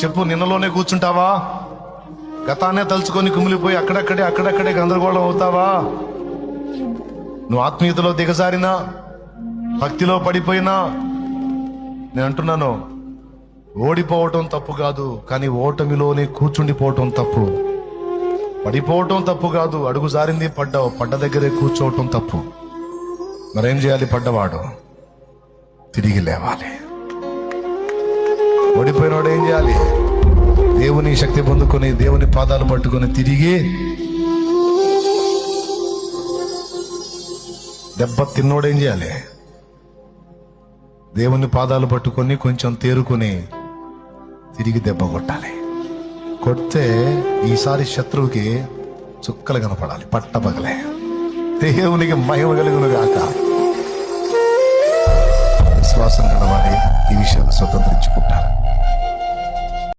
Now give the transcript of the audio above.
చెప్పు, నిన్నలోనే కూర్చుంటావా? గతాన్నే తలుచుకొని కుమిలిపోయి అక్కడక్కడే గందరగోళం అవుతావా? నువ్వు ఆత్మీయతలో దిగజారినా, భక్తిలో పడిపోయినా, నేను అంటున్నాను, ఓడిపోవటం తప్పు కాదు, కానీ ఓటమిలోనే కూర్చుండిపోవటం తప్పు. పడిపోవటం తప్పు కాదు, అడుగు జారింది పడ్డావు, పడ్డ దగ్గరే కూర్చోవటం తప్పు. మరేం చేయాలి? పడ్డవాడు తిరిగి లేవాలి. ఓడిపోయినవాడు ఏం చేయాలి? దేవుని శక్తి పొందుకొని, దేవుని పాదాలు పట్టుకొని తిరిగి, దెబ్బ తిన్నోడేం చేయాలి? దేవుని పాదాలు పట్టుకొని కొంచెం తేరుకొని తిరిగి దెబ్బ కొట్టాలి. కొడితే ఈసారి శత్రువుకి చుక్కలు కనపడాలి, పట్టపగలే. దేవునికి మహిమ కలుగును గాక. విశ్వాసం కలవాలి, ఈ విషయాలు స్వతంత్రించుకుంటారు.